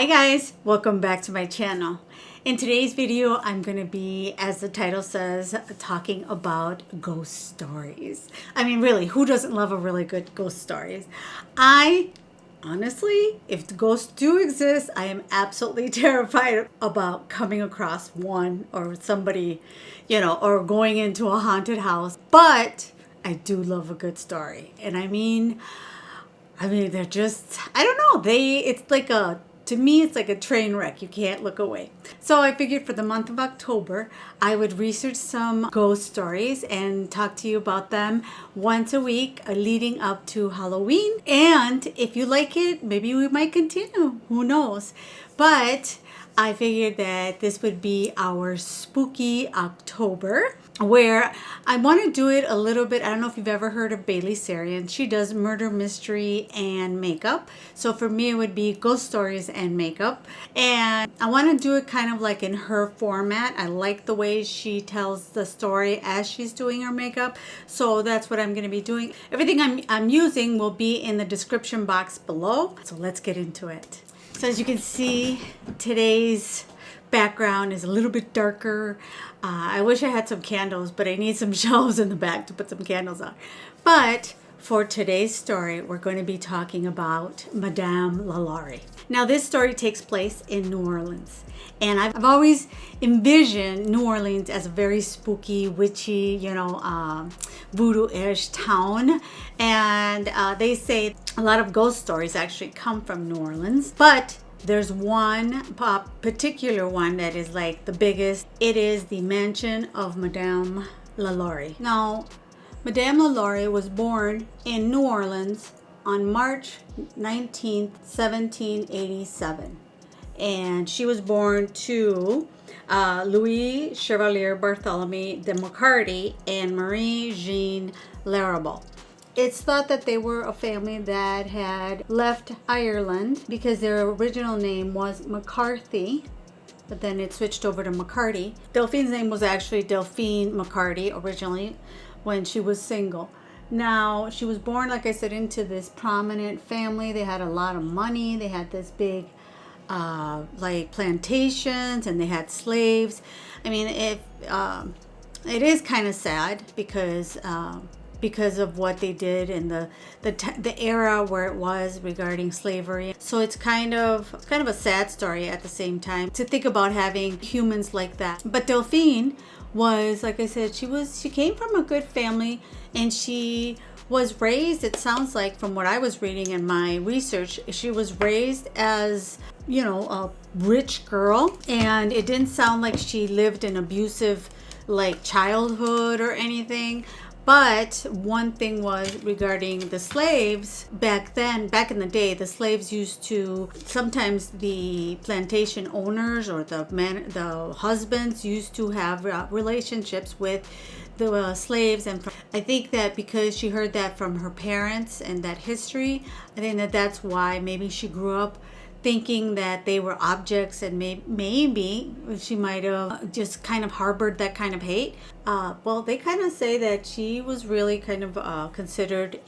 Hi guys, welcome back to my channel. In today's video, I'm going to be, as the title says, talking about ghost stories. I mean, really, who doesn't love a really good ghost stories? Honestly, if the ghosts do exist, I am absolutely terrified about coming across one or somebody, or going into a haunted house. But I do love a good story. And I mean, they're just, I don't know, to me, it's like a train wreck. You can't look away. So I figured for the month of October, I would research some ghost stories and talk to you about them once a week leading up to Halloween. And if you like it, maybe we might continue. Who knows? But I figured that this would be our spooky October, where I want to do it a little bit. I don't know if you've ever heard of Bailey Sarian. She does murder mystery and makeup. So for me, it would be ghost stories and makeup. And I want to do it kind of like in her format. I like the way she tells the story as she's doing her makeup. So that's what I'm going to be doing. Everything I'm using will be in the description box below. So let's get into it. So as you can see, today's background is a little bit darker. I wish I had some candles, but I need some shelves in the back to put some candles on. But for today's story, we're going to be talking about Madame LaLaurie. Now, this story takes place in New Orleans. And I've always envisioned New Orleans as a very spooky, witchy, voodoo-ish town. And they say a lot of ghost stories actually come from New Orleans. But there's one particular one that is like the biggest. It is the mansion of Madame LaLaurie. Now, Madame LaLaurie was born in New Orleans on March 19th, 1787. And she was born to Louis Chevalier Barthélemy de McCarty and Marie Jean Larrabel. It's thought that they were a family that had left Ireland because their original name was McCarthy, but then it switched over to McCarty. Delphine's name was actually Delphine McCarty originally when she was single. Now, she was born, like I said, into this prominent family. They had a lot of money. They had this big plantations, and they had slaves. I mean, it is kind of sad because of what they did and the era where it was regarding slavery. So it's kind of a sad story at the same time to think about having humans like that. But Delphine was, like I said, she came from a good family, and she was raised, it sounds like from what I was reading in my research, she was raised as, a rich girl, and it didn't sound like she lived an abusive childhood or anything. But one thing was regarding the slaves back in the day, the slaves used to, sometimes the plantation owners or the husbands used to have relationships with the slaves. And I think that because she heard that from her parents and that history, I think that's why maybe she grew up thinking that they were objects, and maybe she might have just kind of harbored that kind of hate. Well, they kind of say that she was really kind of considered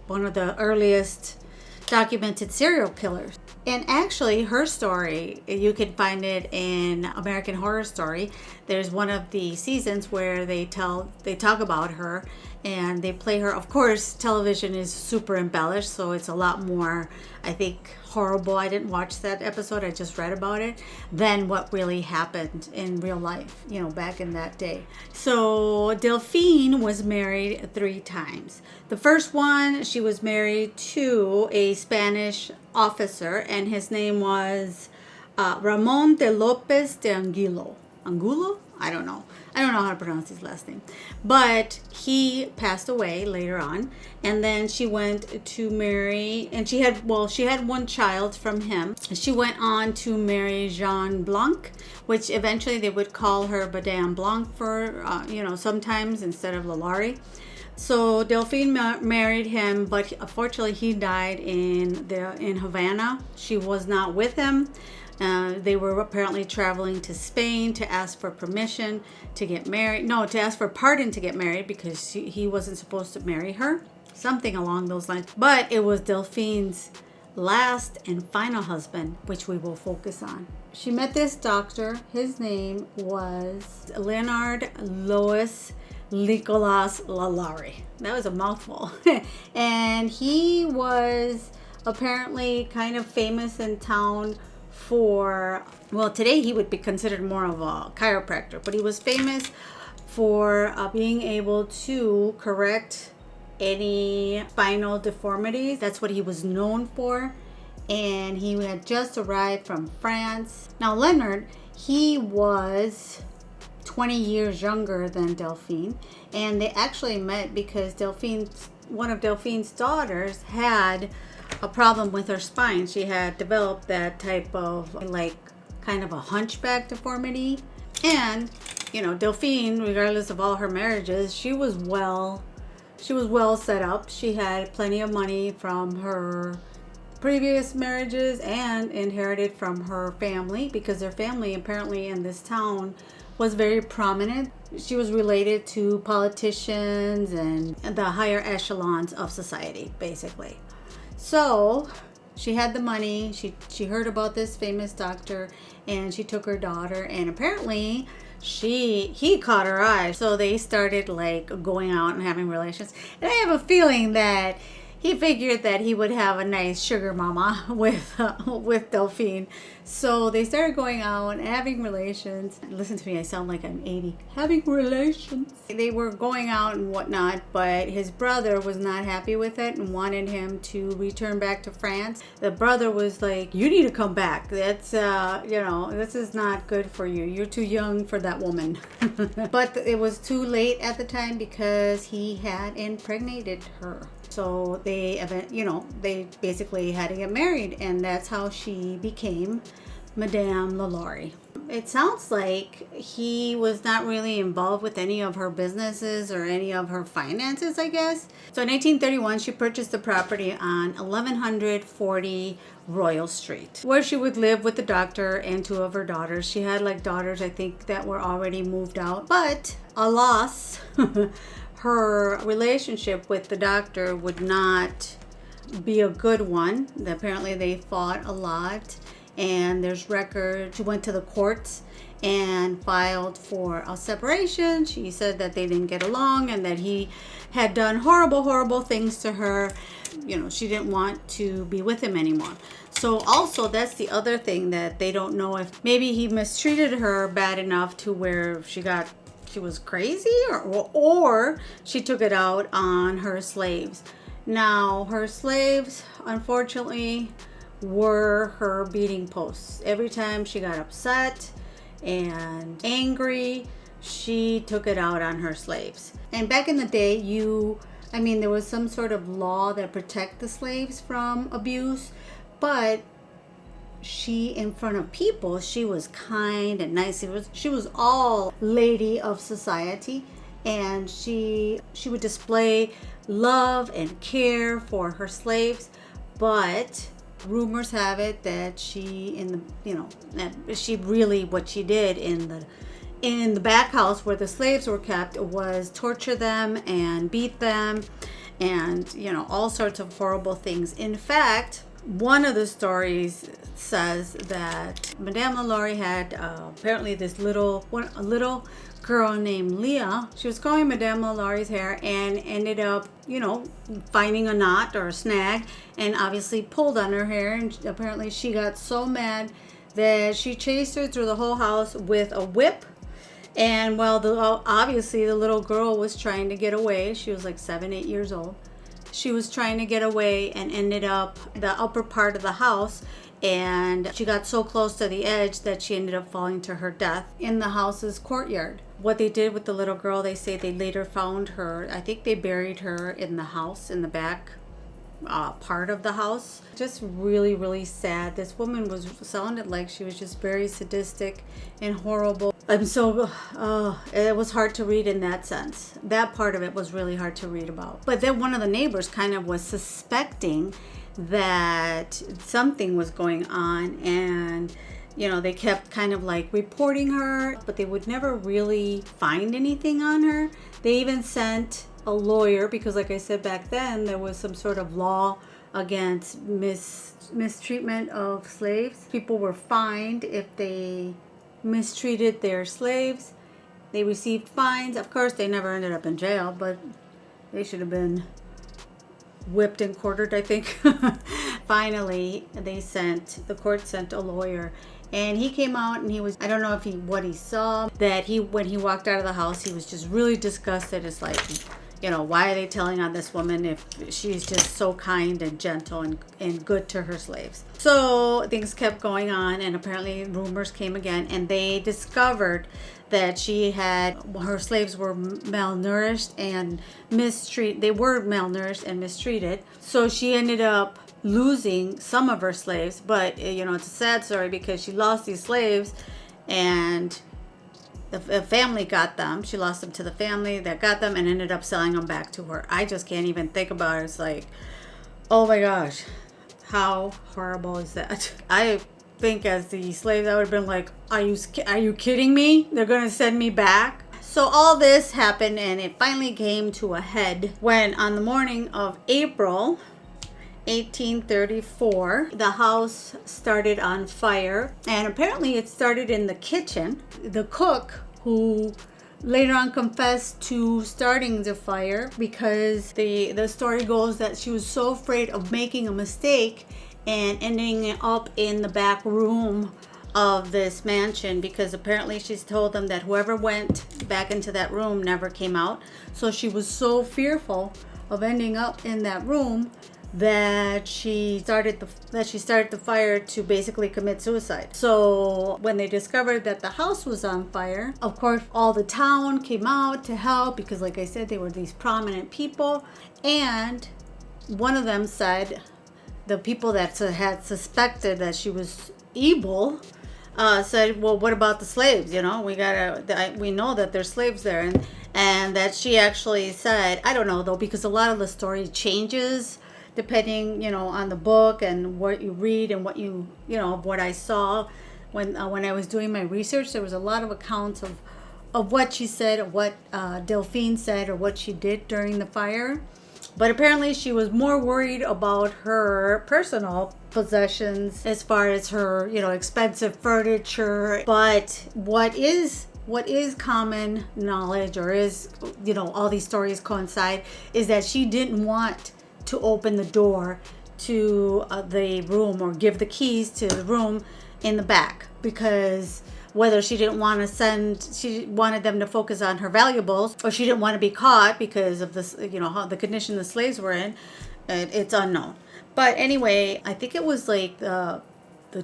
one of the earliest documented serial killers. And actually, her story, you can find it in American Horror Story. There's one of the seasons where they talk about her and they play her. Of course, television is super embellished, so it's a lot more, I think, horrible. I didn't watch that episode, I just read about it, than what really happened in real life, back in that day. So Delphine was married 3 times. The first one, she was married to a Spanish officer, and his name was Ramon de Lopez de Angulo. Angulo? I don't know how to pronounce his last name. But he passed away later on. And then she went to marry, and she had one child from him. She went on to marry Jean Blanc, which eventually they would call her Madame Blanc for, sometimes instead of LaLaurie. So Delphine married him, but unfortunately he died in Havana. She was not with him. They were apparently traveling to Spain to ask for permission to get married. No, to ask for pardon to get married because he wasn't supposed to marry her. Something along those lines. But it was Delphine's last and final husband, which we will focus on. She met this doctor. His name was Leonard Louis Nicolas LALAURIE. That was a mouthful. And he was apparently kind of famous in town for, well, today he would be considered more of a chiropractor, but he was famous for being able to correct any spinal deformities. That's what he was known for. And he had just arrived from France. Now Leonard, he was 20 years younger than Delphine, and they actually met because one of Delphine's daughters had a problem with her spine. She had developed that type of like kind of a hunchback deformity. And Delphine, regardless of all her marriages, she was well set up. She had plenty of money from her previous marriages and inherited from her family, because their family apparently in this town was very prominent. She was related to politicians and the higher echelons of society, basically. So she had the money. She heard about this famous doctor, and she took her daughter, and apparently he caught her eye. So they started like going out and having relations. And I have a feeling that he figured that he would have a nice sugar mama with Delphine. So they started going out and having relations. Listen to me, I sound like I'm 80. Having relations. They were going out and whatnot, but his brother was not happy with it and wanted him to return back to France. The brother was like, you need to come back. That's, this is not good for you. You're too young for that woman. But it was too late at the time because he had impregnated her. So they basically had to get married, and that's how she became Madame LaLaurie. It sounds like he was not really involved with any of her businesses or any of her finances, I guess. So in 1831, she purchased the property on 1140 Royal Street, where she would live with the doctor and two of her daughters. She had like daughters, I think, that were already moved out. But alas, her relationship with the doctor would not be a good one. Apparently they fought a lot, and there's record. She went to the courts and filed for a separation. She said that they didn't get along and that he had done horrible things to her. She didn't want to be with him anymore. So also, that's the other thing that they don't know, if maybe he mistreated her bad enough to where she was crazy, or she took it out on her slaves. Now, her slaves, unfortunately, were her beating posts. Every time she got upset and angry, she took it out on her slaves. And back in the day, there was some sort of law that protect the slaves from abuse, but she, in front of people, she was kind and nice. She was all lady of society, and she would display love and care for her slaves. But rumors have it that what she did in the back house where the slaves were kept was torture them and beat them and all sorts of horrible things. In fact, one of the stories says that Madame LaLaurie had apparently a little girl named Leah. She was combing Madame LaLaurie's hair and ended up, finding a knot or a snag, and obviously pulled on her hair. And apparently she got so mad that she chased her through the whole house with a whip. And obviously the little girl was trying to get away. She was like 7-8 years old. She was trying to get away and ended up the upper part of the house, and she got so close to the edge that she ended up falling to her death in the house's courtyard. What they did with the little girl, they say they later found her. I think they buried her in the house, in the back part of the house. Just really, really sad. This woman sounded like she was just very sadistic and horrible. It was hard to read in that sense. That part of it was really hard to read about. But then one of the neighbors kind of was suspecting that something was going on, and they kept kind of like reporting her, but they would never really find anything on her. They even sent a lawyer, because like I said, back then there was some sort of law against mistreatment of slaves. People were fined if they mistreated their slaves. They received fines. Of course, they never ended up in jail, but they should have been whipped and quartered, I think. Finally, the court sent a lawyer, and he came out, and he was, I don't know if what he saw, that when he walked out of the house, he was just really disgusted. It's like, why are they telling on this woman if she's just so kind and gentle and good to her slaves? So things kept going on, and apparently rumors came again, and they discovered that her slaves were malnourished and mistreated. They were malnourished and mistreated. So she ended up losing some of her slaves, but it's a sad story because she lost these slaves, and the family got them. She lost them to the family that got them and ended up selling them back to her. I just can't even think about it. It's like, oh my gosh, how horrible is that? I think as the slaves, I would have been like, are you kidding me? They're going to send me back? So all this happened, and it finally came to a head when on the morning of April 1834, the house started on fire, and apparently it started in the kitchen. The cook, who later on confessed to starting the fire, because the story goes that she was so afraid of making a mistake and ending up in the back room of this mansion, because apparently she's told them that whoever went back into that room never came out. So she was so fearful of ending up in that room that she started the fire to basically commit suicide. So when they discovered that the house was on fire, of course all the town came out to help, because like I said, they were these prominent people. And one of them said, the people that had suspected that she was evil, said, well, what about the slaves? We know that there's slaves there. And that she actually said, I don't know though, because a lot of the story changes depending, on the book and what you read and what what I saw when I was doing my research. There was a lot of accounts of what she said, what Delphine said, or what she did during the fire. But apparently she was more worried about her personal possessions, as far as her, expensive furniture. But what is common knowledge, or is, all these stories coincide, is that she didn't want to open the door to the room, or give the keys to the room in the back, because whether she wanted them to focus on her valuables, or she didn't want to be caught because of this, how the condition the slaves were in, it's unknown. But anyway, I think it was like the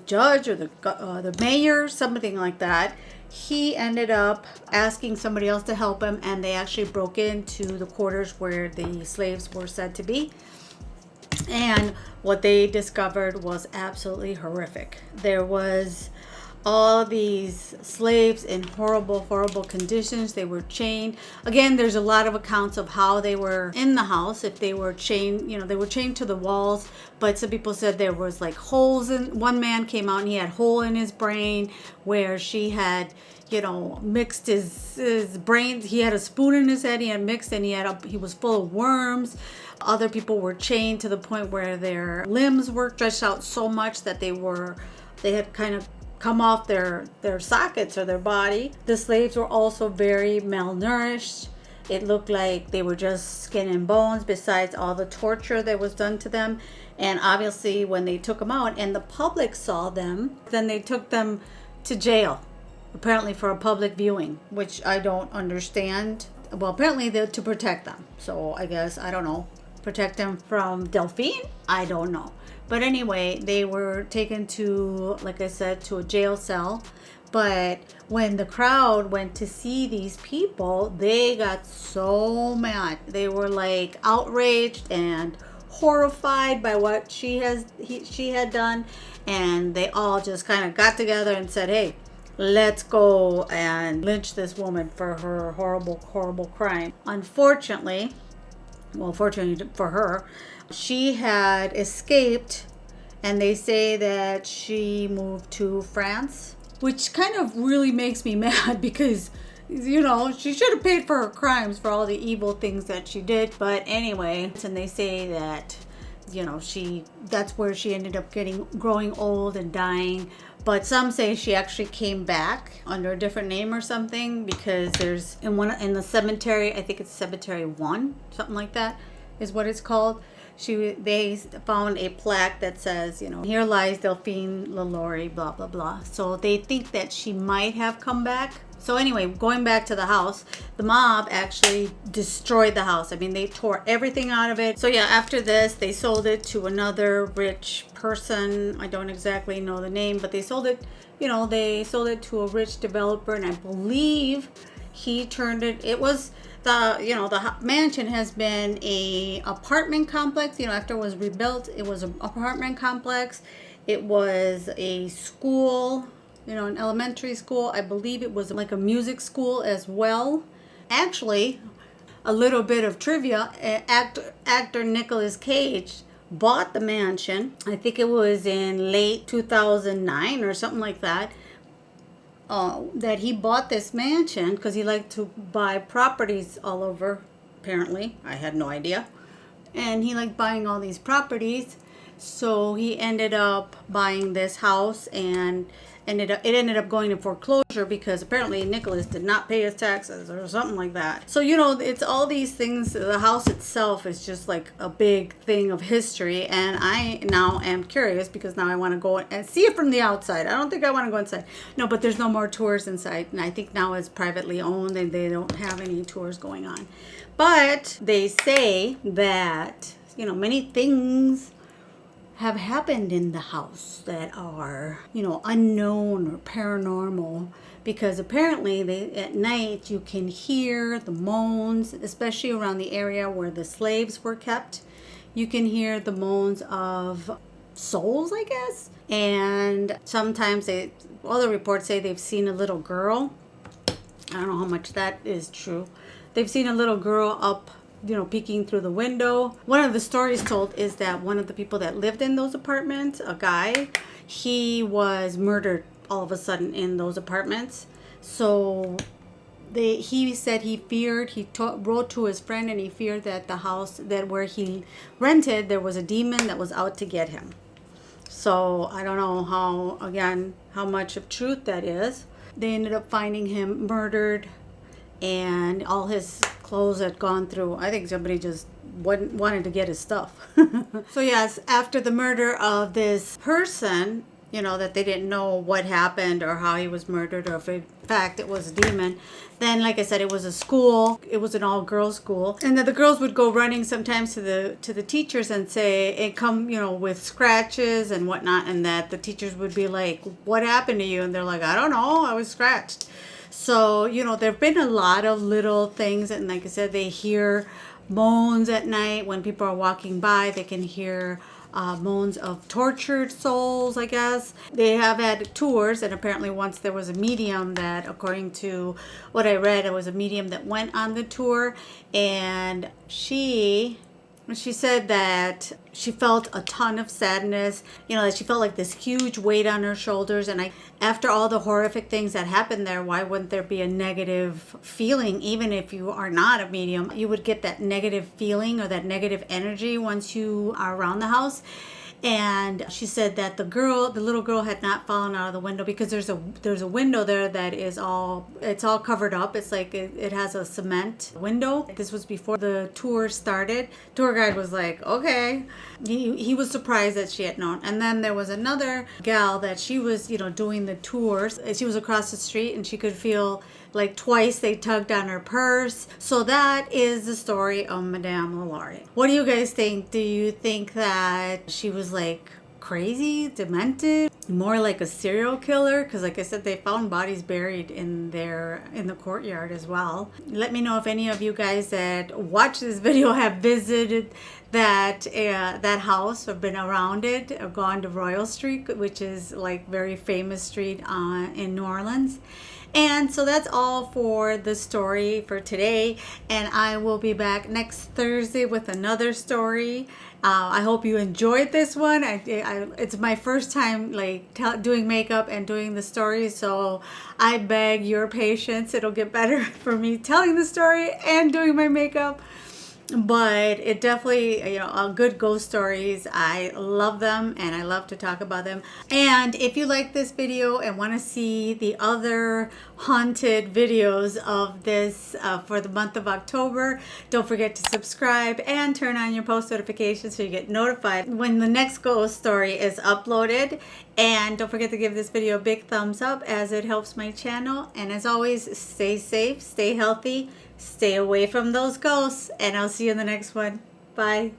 judge or the mayor, something like that. He ended up asking somebody else to help him, and they actually broke into the quarters where the slaves were said to be. And what they discovered was absolutely horrific. There was all these slaves in horrible, horrible conditions. They were chained. Again, there's a lot of accounts of how they were in the house. If they were chained, they were chained to the walls. But some people said there was like holes in. One man came out and he had a hole in his brain where she had, mixed his brain. He had a spoon in his head. He had mixed, and he was full of worms. Other people were chained to the point where their limbs were stretched out so much that they had kind of come off their sockets or their body. The slaves were also very malnourished. It looked like they were just skin and bones, besides all the torture that was done to them. And obviously when they took them out and the public saw them, then they took them to jail, apparently for a public viewing, which I don't understand. Well, apparently they're to protect them. So I guess, I don't know, protect them from Delphine? I don't know. But anyway, they were taken to, like I said, to a jail cell. But when the crowd went to see these people, they got so mad. They were like outraged and horrified by what she had done. And they all just kind of got together and said, hey, let's go and lynch this woman for her horrible, horrible crime. Unfortunately, fortunately for her, she had escaped, and they say that she moved to France, which kind of really makes me mad, because she should have paid for her crimes, for all the evil things that she did. But anyway, and they say that that's where she ended up growing old and dying. But some say she actually came back under a different name or something, because there's in the cemetery, I think it's Cemetery 1, something like that is what it's called. They found a plaque that says, here lies Delphine LaLaurie, blah, blah, blah. So they think that she might have come back. So anyway, going back to the house, the mob actually destroyed the house. I mean, they tore everything out of it. So yeah, after this, they sold it to another rich person. I don't exactly know the name, but they sold it, to a rich developer. And I believe he turned it was the mansion has been a apartment complex. After it was rebuilt, it was an apartment complex. It was a school, an elementary school. I believe it was like a music school as well. Actually, a little bit of trivia, actor Nicolas Cage bought the mansion. I think it was in late 2009 or something like that. That he bought this mansion because he liked to buy properties all over, apparently. I had no idea. And he liked buying all these properties. So he ended up buying this house, and it ended up going to foreclosure because apparently Nicholas did not pay his taxes or something like that. So, it's all these things. The house itself is just like a big thing of history. And I now am curious because now I want to go and see it from the outside. I don't think I want to go inside. No, but there's no more tours inside. And I think now it's privately owned and they don't have any tours going on. But they say that, many things have happened in the house that are, unknown or paranormal, because apparently at night you can hear the moans, especially around the area where the slaves were kept. You can hear the moans of souls, I guess. And sometimes other reports say they've seen a little girl. I don't know how much that is true. They've seen a little girl up, peeking through the window. One of the stories told is that one of the people that lived in those apartments, a guy, he was murdered all of a sudden in those apartments. So he said he feared, wrote to his friend, and he feared that the house that where he rented, there was a demon that was out to get him. So I don't know how much of truth that is. They ended up finding him murdered, and all his clothes had gone through. I think somebody just wanted to get his stuff. So yes, after the murder of this person, that they didn't know what happened or how he was murdered, or if in fact it was a demon. Then, like I said, it was a school. It was an all-girls school, and then the girls would go running sometimes to the teachers and say, and come, with scratches and whatnot, and that the teachers would be like, "What happened to you?" And they're like, "I don't know. I was scratched." So, there have been a lot of little things. And like I said, they hear moans at night when people are walking by. They can hear moans of tortured souls, I guess. They have had tours. And apparently once there was a medium that, according to what I read, it was a medium that went on the tour. And she said that she felt a ton of sadness, that she felt like this huge weight on her shoulders. And after all the horrific things that happened there, why wouldn't there be a negative feeling? Even if you are not a medium, you would get that negative feeling or that negative energy once you are around the house. And she said that the little girl had not fallen out of the window, because there's a window there that is all covered up. It's like it has a cement window. This was before the tour started. Tour guide was like, okay. He was surprised that she had known. And then there was another gal that she was, doing the tours. She was across the street and she could feel like twice they tugged on her purse. So that is the story of Madame LaLaurie. What do you guys think? Do you think that she was like crazy, demented, more like a serial killer? Because like I said, they found bodies buried in the courtyard as well. Let me know if any of you guys that watch this video have visited that house or been around it, or gone to Royal Street, which is like very famous street in New Orleans. And so that's all for the story for today, and I will be back next Thursday with another story. I hope you enjoyed this one. It's my first time doing makeup and doing the story, so I beg your patience. It'll get better for me telling the story and doing my makeup. but it definitely, you know, good ghost stories. I love them and I love to talk about them. And if you like this video and want to see the other haunted videos of this for the month of October, don't forget to subscribe and turn on your post notifications so you get notified when the next ghost story is uploaded. And don't forget to give this video a big thumbs up as it helps my channel. And as always, stay safe, stay healthy, stay away from those ghosts, and I'll see you in the next one. Bye.